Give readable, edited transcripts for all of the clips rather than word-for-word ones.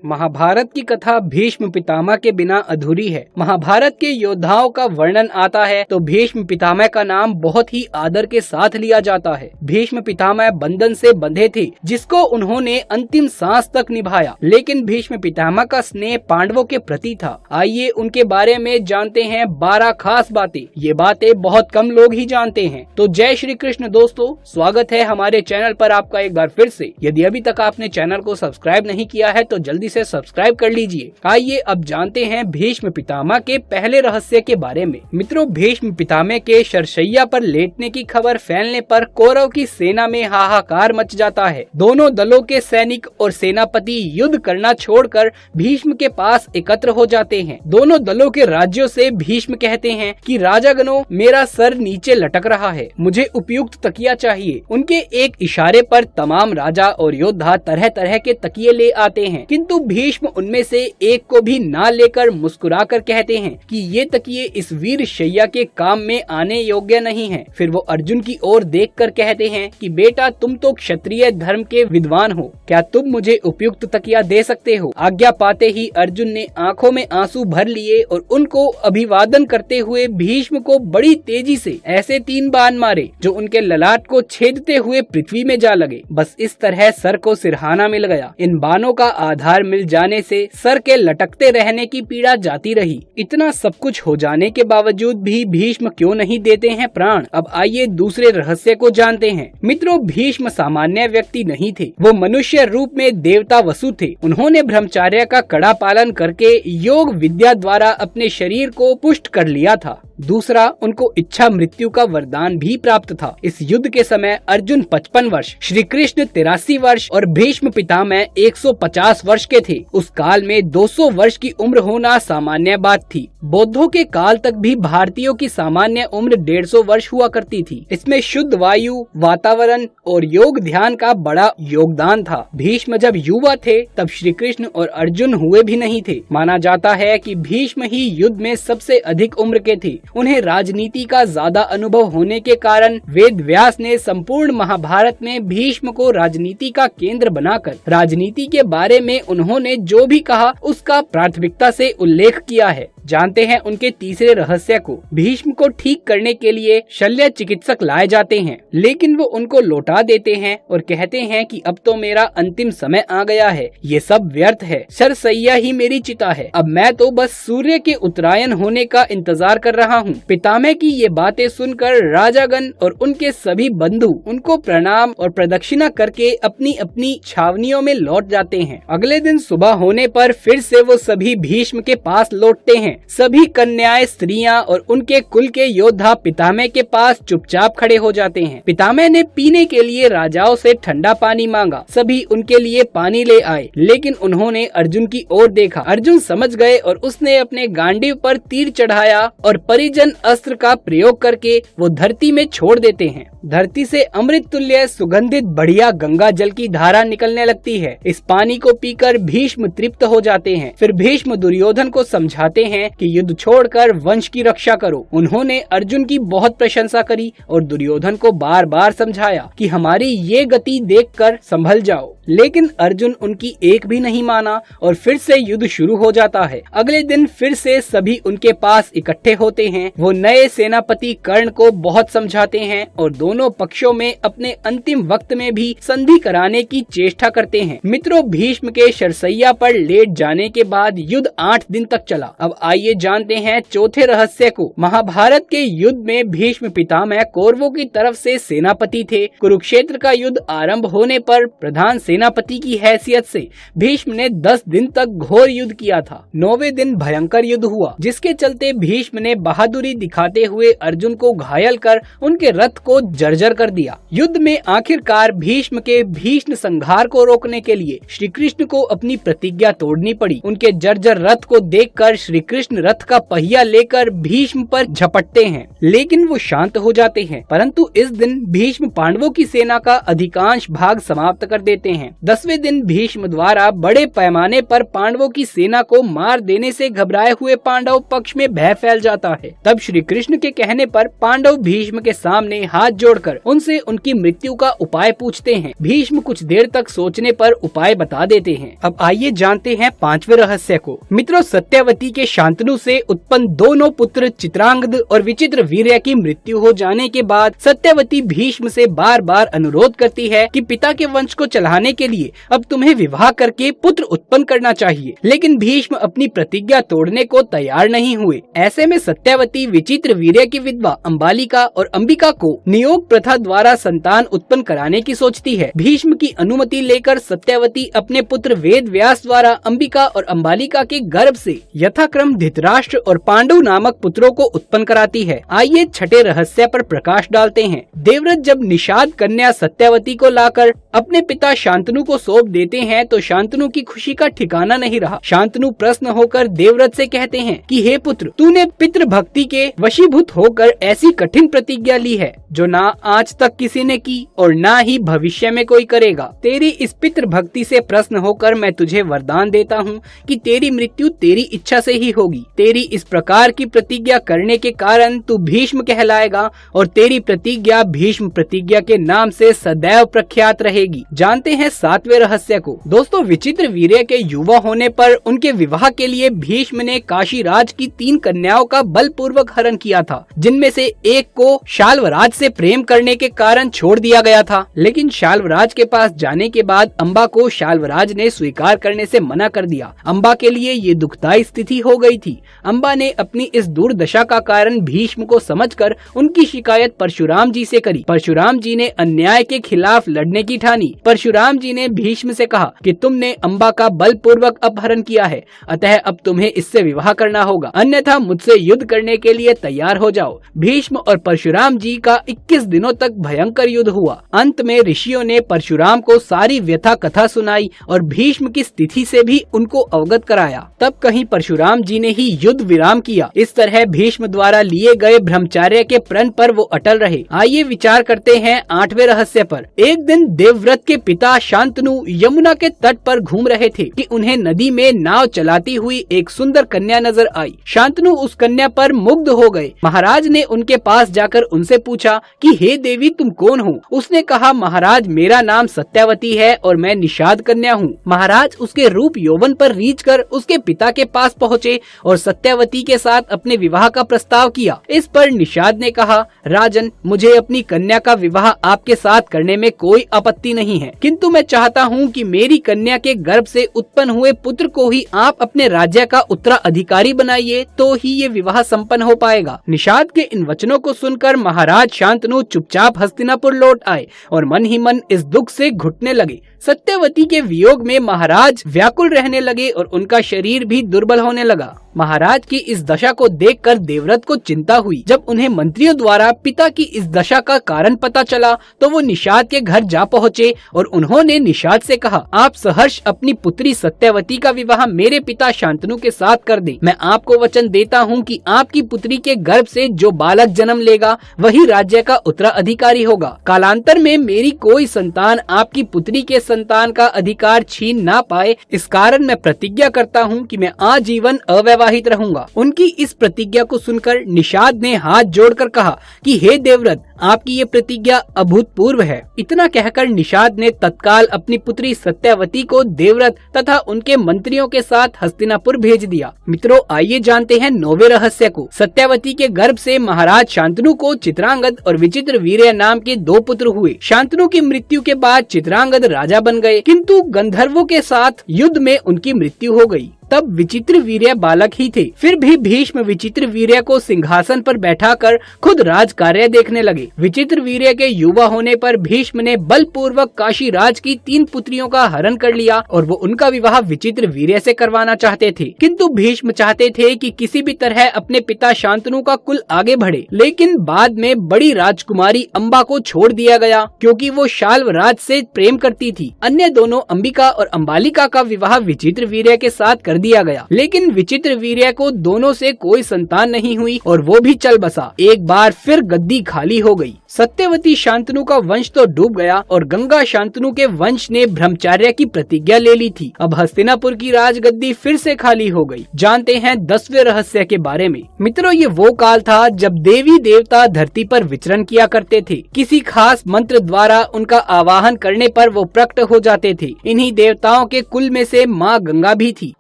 महाभारत की कथा भीष्म पितामह के बिना अधूरी है। महाभारत के योद्धाओं का वर्णन आता है तो भीष्म पितामह का नाम बहुत ही आदर के साथ लिया जाता है। भीष्म पितामह बंधन से बंधे थे जिसको उन्होंने अंतिम सांस तक निभाया, लेकिन भीष्म पितामह का स्नेह पांडवों के प्रति था। आइए उनके बारे में जानते हैं 12 खास बातें। ये बातें बहुत कम लोग ही जानते हैं। तो जय श्री कृष्ण दोस्तों, स्वागत है हमारे चैनल पर आपका एक बार फिर से। यदि अभी तक आपने चैनल को सब्सक्राइब नहीं किया है तो जल्दी से सब्सक्राइब कर लीजिए। आइए अब जानते हैं भीष्म पितामह के पहले रहस्य के बारे में। मित्रों, भीष्म पितामह के शरशैया पर लेटने की खबर फैलने पर कौरव की सेना में हाहाकार मच जाता है। दोनों दलों के सैनिक और सेनापति युद्ध करना छोड़कर भीष्म के पास एकत्र हो जाते हैं। दोनों दलों के राज्यों से भीष्म कहते हैं कि राजागणों, मेरा सर नीचे लटक रहा है, मुझे उपयुक्त तकिया चाहिए। उनके एक इशारे पर तमाम राजा और योद्धा तरह तरह के तकिए ले आते हैं, किंतु भीष्म उनमें से एक को भी ना लेकर मुस्कुराकर कहते हैं कि ये तकिए इस वीर शैया के काम में आने योग्य नहीं हैं। फिर वो अर्जुन की ओर देखकर कहते हैं कि बेटा, तुम तो क्षत्रिय धर्म के विद्वान हो, क्या तुम मुझे उपयुक्त तकिया दे सकते हो? आज्ञा पाते ही अर्जुन ने आंखों में आंसू भर लिए और उनको अभिवादन करते हुए भीष्म को बड़ी तेजी से ऐसे 3 बाण मारे जो उनके ललाट को छेदते हुए पृथ्वी में जा लगे। बस इस तरह सर को सिरहाना मिल गया। इन बाणों का आधार मिल जाने से सर के लटकते रहने की पीड़ा जाती रही। इतना सब कुछ हो जाने के बावजूद भी भीष्म क्यों नहीं देते हैं प्राण? अब आइए दूसरे रहस्य को जानते हैं। मित्रों, भीष्म सामान्य व्यक्ति नहीं थे, वो मनुष्य रूप में देवता वसु थे। उन्होंने ब्रह्मचर्य का कड़ा पालन करके योग विद्या द्वारा अपने शरीर को पुष्ट कर लिया था। दूसरा, उनको इच्छा मृत्यु का वरदान भी प्राप्त था। इस युद्ध के समय अर्जुन 55 वर्ष, श्री कृष्ण 83 वर्ष और भीष्म पितामह 150 वर्ष के थे। उस काल में 200 वर्ष की उम्र होना सामान्य बात थी। बौद्धों के काल तक भी भारतीयों की सामान्य उम्र 150 वर्ष हुआ करती थी। इसमें शुद्ध वायु, वातावरण और योग ध्यान का बड़ा योगदान था। भीष्म जब युवा थे तब श्री कृष्ण और अर्जुन हुए भी नहीं थे। माना जाता है कि भीष्म ही युद्ध में सबसे अधिक उम्र के थे। उन्हें राजनीति का ज्यादा अनुभव होने के कारण वेद व्यास ने संपूर्ण महाभारत में भीष्म को राजनीति का केंद्र बनाकर राजनीति के बारे में उन्होंने जो भी कहा उसका प्राथमिकता से उल्लेख किया है। जानते हैं उनके तीसरे रहस्य को। भीष्म को ठीक करने के लिए शल्य चिकित्सक लाए जाते हैं, लेकिन वो उनको लौटा देते हैं और कहते हैं कि अब तो मेरा अंतिम समय आ गया है, ये सब व्यर्थ है, शरशैया ही मेरी चिता है, अब मैं तो बस सूर्य के उत्तरायण होने का इंतजार कर रहा हूँ। पितामह की ये बातें सुनकर राजागण और उनके सभी बंधु उनको प्रणाम और प्रदक्षिणा करके अपनी अपनी छावनियों में लौट जाते हैं। अगले दिन सुबह होने पर फिर से वो सभी भीष्म के पास लौटते हैं। सभी कन्याएं, स्त्रियां और उनके कुल के योद्धा पितामह के पास चुपचाप खड़े हो जाते हैं। पितामह ने पीने के लिए राजाओं से ठंडा पानी मांगा। सभी उनके लिए पानी ले आए, लेकिन उन्होंने अर्जुन की ओर देखा। अर्जुन समझ गए और उसने अपने गांडीव पर तीर चढ़ाया और परिजन अस्त्र का प्रयोग करके वो धरती में छोड़ देते हैं। धरती से अमृत तुल्य सुगंधित बढ़िया गंगा जल की धारा निकलने लगती है। इस पानी को पीकर भीष्म तृप्त हो जाते हैं। फिर भीष्म दुर्योधन को समझाते हैं कि युद्ध छोड़कर वंश की रक्षा करो। उन्होंने अर्जुन की बहुत प्रशंसा करी और दुर्योधन को बार बार समझाया कि हमारी ये गति देखकर संभल जाओ, लेकिन अर्जुन उनकी एक भी नहीं माना और फिर से युद्ध शुरू हो जाता है। अगले दिन फिर से सभी उनके पास इकट्ठे होते हैं। वो नए सेनापति कर्ण को बहुत समझाते हैं और दोनों पक्षों में अपने अंतिम वक्त में भी संधि कराने की चेष्टा करते हैं। मित्रों, भीष्म के शरशैया पर लेट जाने के बाद युद्ध 8 दिन तक चला। अब आइए जानते हैं चौथे रहस्य को। महाभारत के युद्ध में भीष्म पितामह कौरवों की तरफ से सेनापति थे। कुरुक्षेत्र का युद्ध आरंभ होने पर प्रधान सेनापति की हैसियत से भीष्म ने 10 दिन तक घोर युद्ध किया था। 9वें दिन भयंकर युद्ध हुआ, जिसके चलते भीष्म ने बहादुरी दिखाते हुए अर्जुन को घायल कर उनके रथ को जर्जर कर दिया। युद्ध में आखिरकार भीष्म के भीष्म संहार को रोकने के लिए श्री कृष्ण को अपनी प्रतिज्ञा तोड़नी पड़ी। उनके जर्जर रथ को देखकर श्री कृष्ण रथ का पहिया लेकर भीष्म पर झपटते हैं, लेकिन वो शांत हो जाते हैं। परंतु इस दिन भीष्म पांडवों की सेना का अधिकांश भाग समाप्त कर देते हैं। 10वें दिन भीष्म द्वारा बड़े पैमाने पर पांडवों की सेना को मार देने से घबराए हुए पांडव पक्ष में भय फैल जाता है। तब श्री कृष्ण के कहने पर पांडव भीष्म के सामने हाथ जोड़ जोड़कर उनसे उनकी मृत्यु का उपाय पूछते हैं। भीष्म कुछ देर तक सोचने पर उपाय बता देते हैं। अब आइए जानते हैं 5वें रहस्य को। मित्रों, सत्यवती के शांतनु से उत्पन्न दोनों पुत्र चित्रांगद और विचित्रवीर्य की मृत्यु हो जाने के बाद सत्यवती भीष्म से बार बार अनुरोध करती है कि पिता के वंश को चलाने के लिए अब तुम्हें विवाह करके पुत्र उत्पन्न करना चाहिए, लेकिन भीष्म अपनी प्रतिज्ञा तोड़ने को तैयार नहीं हुए। ऐसे में सत्यवती विचित्रवीर्य की विधवा अंबालिका और अंबिका को नियोग प्रथा द्वारा संतान उत्पन्न कराने की सोचती है। भीष्म की अनुमति लेकर सत्यवती अपने पुत्र वेद व्यास द्वारा अंबिका और अंबालिका के गर्भ से यथाक्रम धृतराष्ट्र और पांडु नामक पुत्रों को उत्पन्न कराती है। आइए छठे रहस्य पर प्रकाश डालते हैं। देवव्रत जब निषाद कन्या सत्यवती को लाकर अपने पिता शांतनु को सौंप देते हैं तो शांतनु की खुशी का ठिकाना नहीं रहा। शांतनु प्रसन्न होकर देवव्रत से कहते हैं कि हे पुत्र, तूने पितृ भक्ति के वशीभूत होकर ऐसी कठिन प्रतिज्ञा ली है जो ना आज तक किसी ने की और ना ही भविष्य में कोई करेगा। तेरी इस पितृ भक्ति से प्रसन्न होकर मैं तुझे वरदान देता हूँ कि तेरी मृत्यु तेरी इच्छा से ही होगी। तेरी इस प्रकार की प्रतिज्ञा करने के कारण तू भीष्म कहलाएगा और तेरी प्रतिज्ञा भीष्म प्रतिज्ञा के नाम से सदैव प्रख्यात रहेगी। जानते हैं 7वें रहस्य को। दोस्तों, विचित्रवीर्य के युवा होने पर उनके विवाह के लिए भीष्म ने काशीराज की 3 कन्याओं का बलपूर्वक हरण किया था, जिनमें से एक को शाल्वराज से प्रेम करने के कारण छोड़ दिया गया था। लेकिन शाल्वराज के पास जाने के बाद अंबा को शाल्वराज ने स्वीकार करने से मना कर दिया। अंबा के लिए ये दुखदायी स्थिति हो गई थी। अंबा ने अपनी इस दुर्दशा का कारण भीष्म को समझकर उनकी शिकायत परशुराम जी से करी। परशुराम जी ने अन्याय के खिलाफ लड़ने की ठानी। परशुराम जी ने भीष्म से कहा कि तुमने अंबा का बलपूर्वक अपहरण किया है, अतः अब तुम्हें इससे विवाह करना होगा, अन्यथा मुझसे युद्ध करने के लिए तैयार हो जाओ। भीष्म और परशुराम जी का 21 दिनों तक भयंकर युद्ध हुआ। अंत में ऋषियों ने परशुराम को सारी व्यथा कथा सुनाई और भीष्म की स्थिति से भी उनको अवगत कराया। तब कहीं परशुराम जी ने ही युद्ध विराम किया। इस तरह भीष्म द्वारा लिए गए ब्रह्मचर्य के प्रण पर वो अटल रहे। आइए विचार करते हैं 8वें रहस्य पर। एक दिन देवव्रत के पिता शांतनु यमुना के तट पर घूम रहे थे कि उन्हें नदी में नाव चलाती हुई एक सुंदर कन्या नजर आई। शांतनु उस कन्या पर मुग्ध हो गए। महाराज ने उनके पास जाकर उनसे पूछा कि हे देवी, तुम कौन हो? उसने कहा, महाराज, मेरा नाम सत्यवती है और मैं निषाद कन्या हूँ। महाराज उसके रूप यौवन पर रीझ कर उसके पिता के पास पहुँचे और सत्यवती के साथ अपने विवाह का प्रस्ताव किया। इस पर निषाद ने कहा, राजन, मुझे अपनी कन्या का विवाह आपके साथ करने में कोई आपत्ति नहीं है, किंतु मैं चाहता हूँ कि मेरी कन्या के गर्भ से उत्पन्न हुए पुत्र को ही आप अपने राज्य का उत्तराधिकारी बनाइए, तो ही ये विवाह संपन्न हो पाएगा। निषाद के इन वचनों को सुनकर महाराज शांतनु चुपचाप हस्तिनापुर लौट आए और मन ही मन इस दुख से घुटने लगे। सत्यवती के वियोग में महाराज व्याकुल रहने लगे और उनका शरीर भी दुर्बल होने लगा। महाराज की इस दशा को देखकर देवव्रत को चिंता हुई। जब उन्हें मंत्रियों द्वारा पिता की इस दशा का कारण पता चला तो वो निषाद के घर जा पहुँचे और उन्होंने निषाद से कहा, आप सहर्ष अपनी पुत्री सत्यवती का विवाह मेरे पिता शांतनु के साथ कर दें। मैं आपको वचन देता हूँ कि आपकी पुत्री के गर्भ से जो बालक जन्म लेगा वही राज्य का उत्तराधिकारी होगा। कालांतर में मेरी कोई संतान आपकी पुत्री के संतान का अधिकार छीन ना पाए, इस कारण मैं प्रतिज्ञा करता हूँ कि मैं आजीवन अविवाहित रहूंगा। उनकी इस प्रतिज्ञा को सुनकर निषाद ने हाथ जोड़कर कहा कि हे देवव्रत, आपकी ये प्रतिज्ञा अभूतपूर्व है। इतना कहकर निषाद ने तत्काल अपनी पुत्री सत्यवती को देवव्रत तथा उनके मंत्रियों के साथ हस्तिनापुर भेज दिया। मित्रों, आइए जानते हैं 9वें रहस्य को। सत्यवती के गर्भ से महाराज शांतनु को चित्रांगद और विचित्रवीर्य नाम के 2 पुत्र हुए। शांतनु की मृत्यु के बाद चित्रांगद राजा बन गए, किंतु गंधर्वों के साथ युद्ध में उनकी मृत्यु हो गई। तब विचित्रवीर्य बालक ही थे। फिर भी भीष्म विचित्रवीर्य को सिंहासन पर बैठाकर खुद राज कार्य देखने लगे। विचित्रवीर्य के युवा होने पर भीष्म ने बलपूर्वक काशीराज की 3 पुत्रियों का हरण कर लिया और वो उनका विवाह विचित्रवीर्य से करवाना चाहते थे। किंतु भीष्म चाहते थे कि किसी भी तरह अपने पिता शांतनु का कुल आगे बढ़े। लेकिन बाद में बड़ी राजकुमारी अंबा को छोड़ दिया गया क्योंकि वो शाल्वराज से प्रेम करती थी। अन्य दोनों अंबिका और अंबालिका का विवाह विचित्रवीर्य के साथ कर दिया गया, लेकिन विचित्र वीर्य को दोनों से कोई संतान नहीं हुई और वो भी चल बसा। एक बार फिर गद्दी खाली हो गई। सत्यवती शांतनु का वंश तो डूब गया और गंगा शांतनु के वंश ने ब्रह्मचर्य की प्रतिज्ञा ले ली थी। अब हस्तिनापुर की राजगद्दी फिर से खाली हो गई। जानते हैं 10वें रहस्य के बारे में। मित्रों, ये वो काल था जब देवी देवता धरती पर विचरण किया करते थे। किसी खास मंत्र द्वारा उनका आवाहन करने पर वो प्रकट हो जाते थे। इन्हीं देवताओं के कुल में से माँ गंगा भी थी।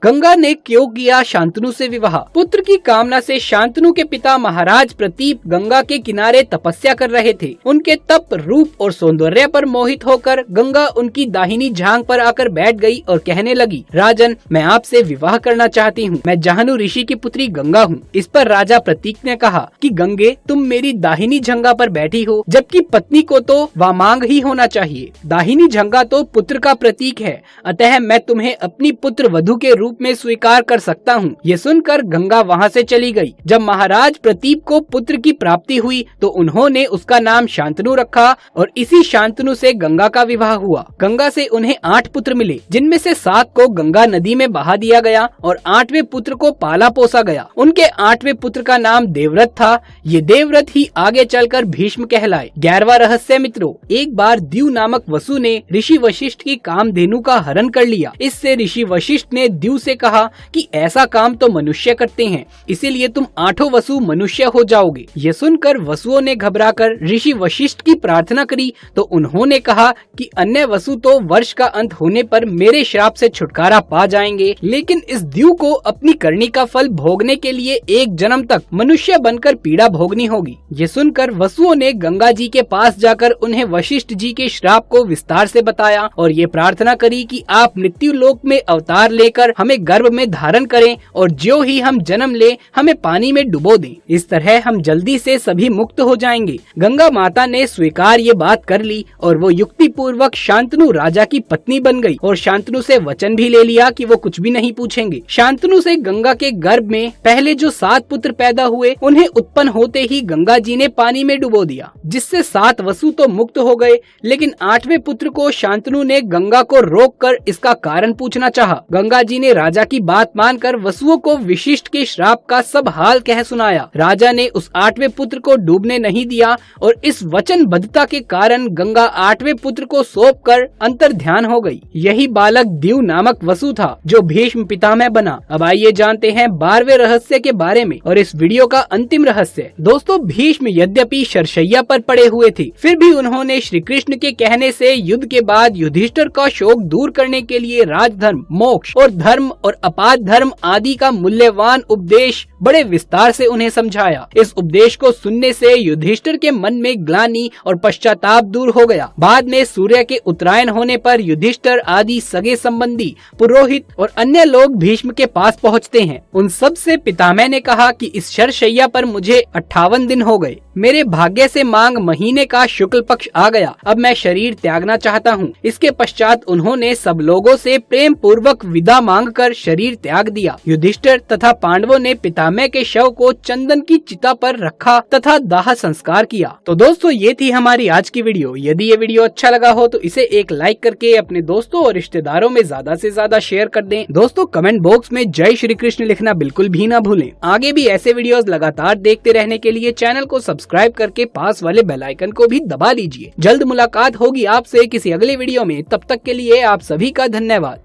गंगा ने क्यों किया शांतनु से विवाह? पुत्र की कामना से शांतनु के पिता महाराज प्रतीप गंगा के किनारे तपस्या कर रहे थे। उनके तप, रूप और सौंदर्य पर मोहित होकर गंगा उनकी दाहिनी जांघ पर आकर बैठ गई और कहने लगी, राजन, मैं आपसे विवाह करना चाहती हूँ। मैं जाहनु ऋषि की पुत्री गंगा हूँ। इस पर राजा प्रतीक ने कहा कि गंगे, तुम मेरी दाहिनी जंघा पर बैठी हो, जबकि पत्नी को तो वामांग ही होना चाहिए। दाहिनी जंघा तो पुत्र का प्रतीक है, अतः मैं तुम्हें अपनी पुत्र वधु के रूप में स्वीकार कर सकता हूँ। ये सुनकर गंगा वहाँ से चली गई। जब महाराज प्रतीप को पुत्र की प्राप्ति हुई तो उन्होंने उसका नाम शांतनु रखा और इसी शांतनु से गंगा का विवाह हुआ। गंगा से उन्हें 8 पुत्र मिले, जिनमें से 7 को गंगा नदी में बहा दिया गया और 8वें पुत्र को पाला पोसा गया। उनके 8वें पुत्र का नाम देवव्रत था। ये देवव्रत ही आगे चलकर भीष्म कहलाए। 11वां रहस्य मित्रों, एक बार द्यू नामक वसु ने ऋषि वशिष्ठ की कामधेनु का हरण कर लिया। इससे ऋषि वशिष्ठ ने द्यू से कहा कि ऐसा काम तो मनुष्य करते हैं, इसीलिए तुम 8 वसु मनुष्य हो जाओगे। ये सुनकर वसुओं ने घबराकर ऋषि वशिष्ठ की प्रार्थना करी तो उन्होंने कहा कि अन्य वसु तो वर्ष का अंत होने पर मेरे श्राप से छुटकारा पा जाएंगे, लेकिन इस द्यू को अपनी करनी का फल भोगने के लिए 1 जन्म तक मनुष्य बनकर पीड़ा भोगनी होगी। ये सुनकर वसुओं ने गंगा जी के पास जाकर उन्हें वशिष्ठ जी के श्राप को विस्तार से बताया और ये प्रार्थना करी कि आप मृत्यु लोक में अवतार लेकर हमें गर्भ में धारण करें और जो ही हम जन्म ले हमें पानी में डुबो दें। इस तरह हम जल्दी से सभी मुक्त हो जाएंगे। गंगा माता ने स्वीकार ये बात कर ली और वो युक्ति पूर्वक शांतनु राजा की पत्नी बन गई और शांतनु से वचन भी ले लिया कि वो कुछ भी नहीं पूछेंगे। शांतनु से गंगा के गर्भ में पहले जो 7 पुत्र पैदा हुए, उन्हें उत्पन्न होते ही गंगा जी ने पानी में डुबो दिया, जिससे 7 वसु तो मुक्त हो गए, लेकिन 8वें पुत्र को शांतनु ने गंगा को रोककर इसका कारण पूछना चाहा। गंगा जी ने राजा की बात मानकर वसुओं को विशिष्ट के श्राप का सब हाल कह सुनाया। राजा ने उस 8वें पुत्र को डूबने नहीं दिया और इस वचनबद्धता के कारण गंगा 8वें पुत्र को सौंपकर अंतर ध्यान हो गई। यही बालक द्यू नामक वसु था जो भीष्म पितामह बना। अब आइए जानते हैं 12वें रहस्य के बारे में और इस वीडियो का अंतिम रहस्य। दोस्तों, भीष्म यद्यपि शरशैया पर पड़े हुए थे, फिर भी उन्होंने श्री कृष्ण के कहने से युद्ध के बाद युधिष्ठिर का शोक दूर करने के लिए राजधर्म, मोक्ष और धर्म और अपाद धर्म आदि का मूल्यवान उपदेश बड़े विस्तार से उन्हें समझाया। इस उपदेश को सुनने से युधिष्ठिर के मन में ग्लानि और पश्चाताप दूर हो गया। बाद में सूर्य के उत्तरायण होने पर युधिष्ठिर आदि सगे संबंधी, पुरोहित और अन्य लोग भीष्म के पास पहुंचते हैं। उन सब से पितामह ने कहा कि इस शरशैया पर मुझे 58 दिन हो गए। मेरे भाग्य से मांग महीने का शुक्ल पक्ष आ गया। अब मैं शरीर त्यागना चाहता हूँ। इसके पश्चात उन्होंने सब लोगों से प्रेम पूर्वक विदा मांगकर शरीर त्याग दिया। युधिष्ठिर तथा पांडवों ने पितामह के शव को चंदन की चिता पर रखा तथा दाह संस्कार किया। तो दोस्तों, ये थी हमारी आज की वीडियो। यदि ये वीडियो अच्छा लगा हो तो इसे एक लाइक करके अपने दोस्तों और रिश्तेदारों में ज्यादा से ज्यादा शेयर कर दें। दोस्तों, कमेंट बॉक्स में जय श्री कृष्ण लिखना बिल्कुल भी ना भूलें। आगे भी ऐसे वीडियोस लगातार देखते रहने के लिए चैनल को सब्सक्राइब करके पास वाले बेल आइकन को भी दबा लीजिए। जल्द मुलाकात होगी आपसे किसी अगले वीडियो में। तब तक के लिए आप सभी का धन्यवाद।